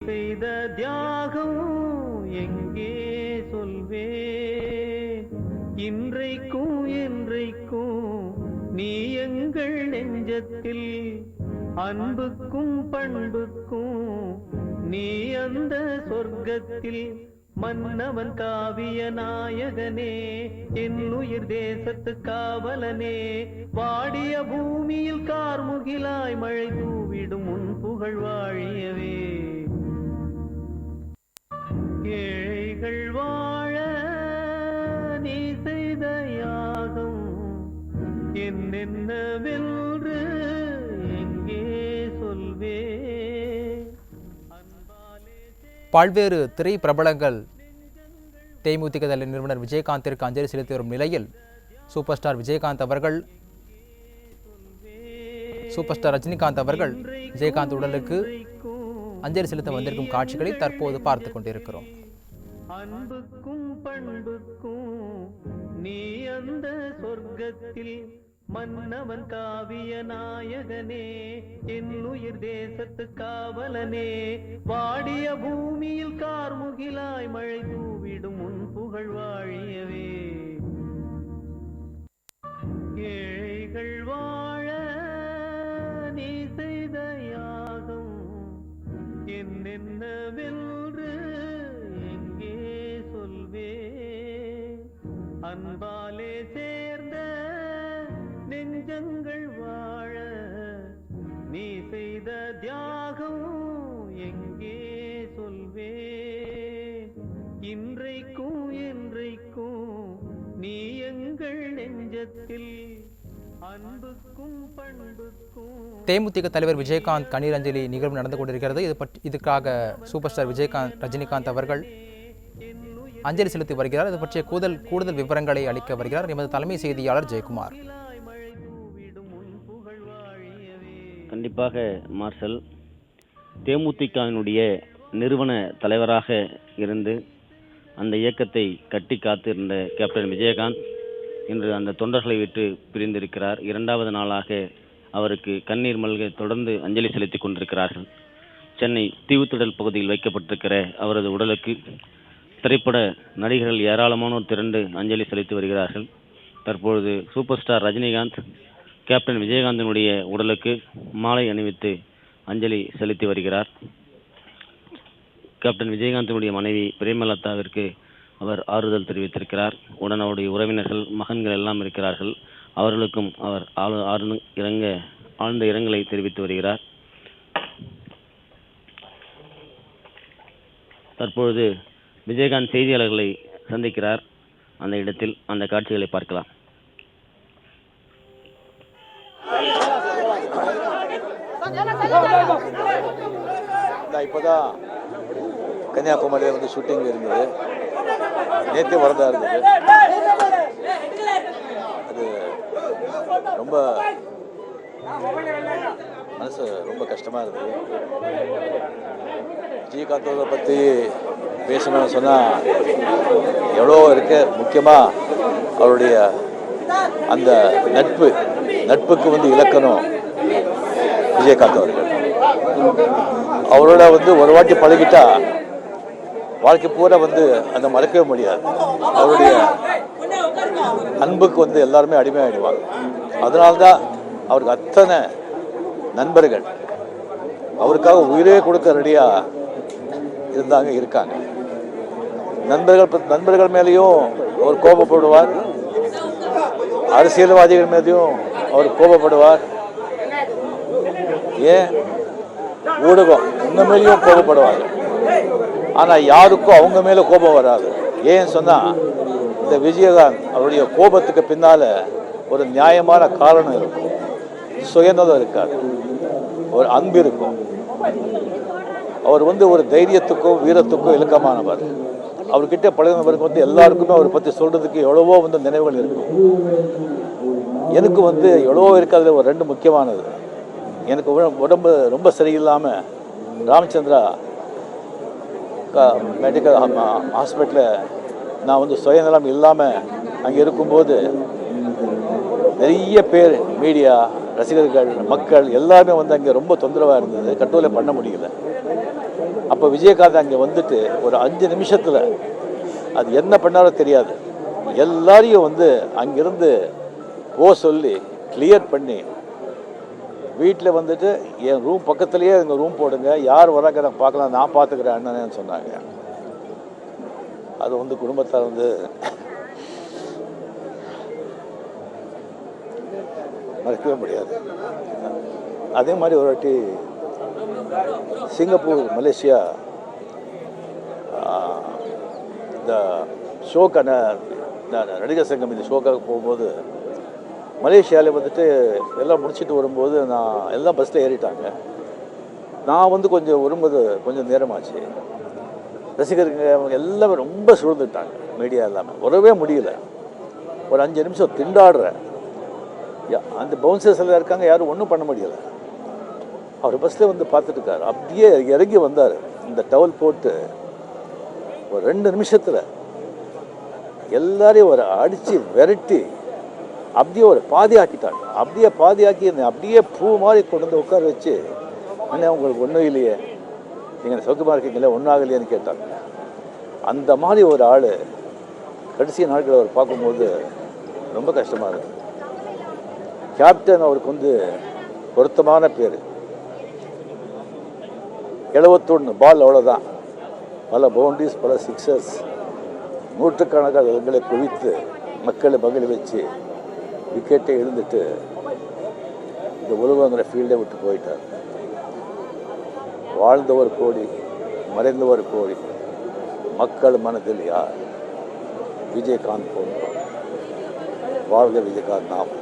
செய்த தியாகம் எங்கே சொல்வே, இன்றைக்கும் என்றைக்கும் நீ எங்கள் நெஞ்சத்தில், அன்புக்கும் பண்புக்கும் நீ அந்த சொர்க்கத்தில். மன்னவன் காவிய நாயகனே, என் உயிர் தேசத்து காவலனே, வாடிய பூமியில் கார்முகிலாய் மழை தூவிடும் உன் புகழ் வாழியவே. ஏழைகள் வாழ நீ செய்த யாகம் என்னென்னவென்று எங்கே சொல்வே. பல்வேறு திரை பிரபலங்கள் தேமுதிக தலைவர் நிறுவனர் விஜயகாந்திற்கு அஞ்சலி செலுத்தி வரும் நிலையில் சூப்பர் ஸ்டார் விஜயகாந்த் அவர்கள் சூப்பர் ஸ்டார் ரஜினிகாந்த் அவர்கள் விஜயகாந்த் உடலுக்கு அஞ்சலி செலுத்த வந்திருக்கும் காட்சிகளை தற்போது பார்த்து கொண்டிருக்கிறோம். அன்புக்கும் பண்புக்கும் நீ அந்த சொர்க்கத்தில், மன்னவன் காவிய நாயகனே, என் உயிர் தேசத்து காவலனே, வாடிய பூமியில் கார்முகிலாய் மழை தூவிடும் உன் புகழ் வாழியவே. ஏழைகள் வாழ நீ செய்த யாகம் என்னென்னவென்று எங்கே சொல்வே. அன்பாலே சேர்ந்த நெஞ்சங்கள் வாழ நீ செய்த தியாகம் எங்கே சொல்வே. இன்றைக்கும் என்றைக்கும் நீ எங்கள் நெஞ்சத்தில், அன்புக்கும் பண்புக்கும். தேமுதிக தலைவர் விஜயகாந்த் கண்ணீர் அஞ்சலி நிகழ்வு நடந்து கொண்டிருக்கிறது. இதுக்காக சூப்பர் ஸ்டார் விஜயகாந்த் ரஜினிகாந்த் அவர்கள் அஞ்சலி செலுத்தி வருகிறார். இது பற்றிய கூடுதல் விவரங்களை அளிக்க வருகிறார் எமது தலைமை செய்தியாளர் ஜெயக்குமார். கண்டிப்பாக மார்ஷல், தேமுதிகவினுடைய நிறுவன தலைவராக இருந்து அந்த இயக்கத்தை கட்டி காத்திருந்த கேப்டன் விஜயகாந்த் இன்று அந்த தொண்டர்களை விட்டு பிரிந்திருக்கிறார். இரண்டாவது நாளாக அவருக்கு கண்ணீர் மல்க தொடர்ந்து அஞ்சலி செலுத்தி கொண்டிருக்கிறார்கள். சென்னை தீவுத்திடல் பகுதியில் வைக்கப்பட்டிருக்கிற அவரது உடலுக்கு திரைப்பட நடிகர்கள் ஏராளமானோர் திரண்டு அஞ்சலி செலுத்தி வருகிறார்கள். தற்பொழுது சூப்பர் ஸ்டார் ரஜினிகாந்த் கேப்டன் விஜயகாந்தினுடைய உடலுக்கு மாலை அணிவித்து அஞ்சலி செலுத்தி வருகிறார். கேப்டன் விஜயகாந்தினுடைய மனைவி பிரேமலதாவிற்கு அவர் ஆறுதல் தெரிவித்திருக்கிறார். உடன் அவருடைய உறவினர்கள், மகன்கள் எல்லாம் இருக்கிறார்கள். அவர்களுக்கும் அவர் ஆழ்ந்த இரங்கலை தெரிவித்து வருகிறார். தற்பொழுது விஜயகாந்த் செய்தியாளர்களை சந்திக்கிறார். அந்த இடத்தில் அந்த காட்சிகளை பார்க்கலாம். இப்போதான் கன்னியாகுமரியில் வந்து ஷூட்டிங் இருந்தது, நேற்று வரதா இருந்தது. அது ரொம்ப மனசு ரொம்ப கஷ்டமாக இருந்தது. விஜயகாந்தோட பற்றி பேசணும்னு சொன்னால் எவ்வளோ இருக்கு. முக்கியமாக அவருடைய அந்த நட்புக்கு வந்து இலக்கணம் விஜயகாந்த் அவர்கள். அவரோட வந்து ஒரு வாட்டி பழகிட்டா வாழ்க்கை பூரா வந்து அந்த மறக்கவே முடியாது. அவருடைய அன்புக்கு வந்து எல்லாருமே அடிமையாகிடுவாங்க. அதனால்தான் அவருக்கு அத்தனை நண்பர்கள் அவருக்காக உயிரே கொடுக்க ரெடியாக இருக்காங்க. நண்பர்கள் மேலேயும் அவர் கோபப்படுவார், அரசியல்வாதிகள் மேலேயும் அவர் கோபப்படுவார். ஏன் ஊடகம் இந்த மேலேயும் கோபப்படுவாங்க. ஆனால் யாருக்கும் அவங்க மேலே கோபம் வராது. ஏன்னு சொன்னால் இந்த விஜயகாந்த் அவருடைய கோபத்துக்கு பின்னால் ஒரு நியாயமான காரணம் இருக்கும். சுயநலம் இருக்காது, ஒரு அன்பு இருக்கும். அவர் வந்து ஒரு தைரியத்துக்கும் வீரத்துக்கும் இலக்கமானவர். அவர்கிட்ட பழகினவருக்கு வந்து எல்லாருக்குமே அவரை பற்றி சொல்கிறதுக்கு எவ்வளவோ வந்து நினைவுகள் இருக்கும். எனக்கு வந்து எவ்வளவோ இருக்கிறது. ஒரு ரெண்டு முக்கியமானது, எனக்கு உடம்பு ரொம்ப சரியில்லாமல் ராமச்சந்திரா மெடிக்கல் ஹாஸ்பிட்டலில் நான் வந்து சுயநலம் இல்லாமல் அங்கே இருக்கும்போது நிறைய பேர், மீடியா, ரசிகர்கள், மக்கள் எல்லாருமே வந்து அங்கே ரொம்ப தொந்தரவாக இருந்தது. கண்ட்ரோலே பண்ண முடியல. அப்போ விஜயகாந்த் அங்கே வந்துட்டு ஒரு 5 நிமிஷத்தில் அது என்ன பண்ணாரோ தெரியாது, எல்லாரையும் வந்து அங்கிருந்து சொல்லி கிளியர் பண்ணி வீட்டில் வந்துட்டு என் ரூம் பக்கத்துலேயே எங்கள் ரூம் போடுங்க, யார் வராங்க நான் பார்க்கலாம், நான் பார்த்துக்கிறேன் அண்ணன்னு சொன்னாங்க. அது வந்து குடும்பத்தார் வந்து மறக்கவே முடியாது. அதே மாதிரி ஒரு வாட்டி சிங்கப்பூர், மலேசியா இந்த ஷோக்கான நடிகர் சங்கம் இந்த ஷோக்காக போகும்போது மலேசியாவில் வந்துட்டு எல்லாம் முடிச்சுட்டு வரும்போது நான் எல்லாம் பஸ்ஸில் ஏறிட்டாங்க. நான் வந்து கொஞ்சம் வரும்போது கொஞ்சம் நேரமாச்சு. ரசிகர்கள் அவங்க எல்லாமே ரொம்ப சூழ்ந்துட்டாங்க, மீடியா எல்லாமே வரவே முடியல. ஒரு 5 நிமிஷம் திண்டாடுறேன். அந்த பவுன்சர்ஸ் எல்லாம் இருக்காங்க, யாரும் ஒன்றும் பண்ண முடியலை. அவர் பஸ்ஸில் வந்து பார்த்துட்டு இருக்காரு. அப்படியே இறங்கி வந்தார், இந்த டவல் போட்டு ஒரு 2 நிமிஷத்தில் எல்லாரையும் ஒரு அடித்து விரட்டி அப்படியே ஒரு பாதியாக்கிட்டாங்க. அப்படியே பாதியாக்கி அப்படியே பூ மாதிரி கொண்டு வந்து உட்கார வச்சு, அண்ணே உங்களுக்கு ஒன்றும் இல்லையே, நீங்கள் சௌக்கியமாக இருக்கீங்களே, ஒன்றும் ஆகலையேன்னு கேட்டாங்க. அந்த மாதிரி ஒரு ஆள் கடைசி நாட்களை அவர் பார்க்கும்போது ரொம்ப கஷ்டமாக இருக்குது. கேப்டன் அவருக்கு வந்து பொருத்தமான பேர். 71 பால், அவ்வளோதான். பல பவுண்டரிஸ், பல சிக்ஸர்ஸ், நூற்றுக்கணக்கான ரன்களை குவித்து மக்களை மகிழ வச்சு விக்கெட்டை எழுந்துட்டு இந்த உலகங்கிற ஃபீல்டை விட்டு போயிட்டார். வாழ்ந்தவர் கோடி, மறைந்தவர் கோடி, மக்கள் மனதில் யார்? விஜயகாந்த் போன்றோம். வாழ்க விஜயகாந்த் நாம்.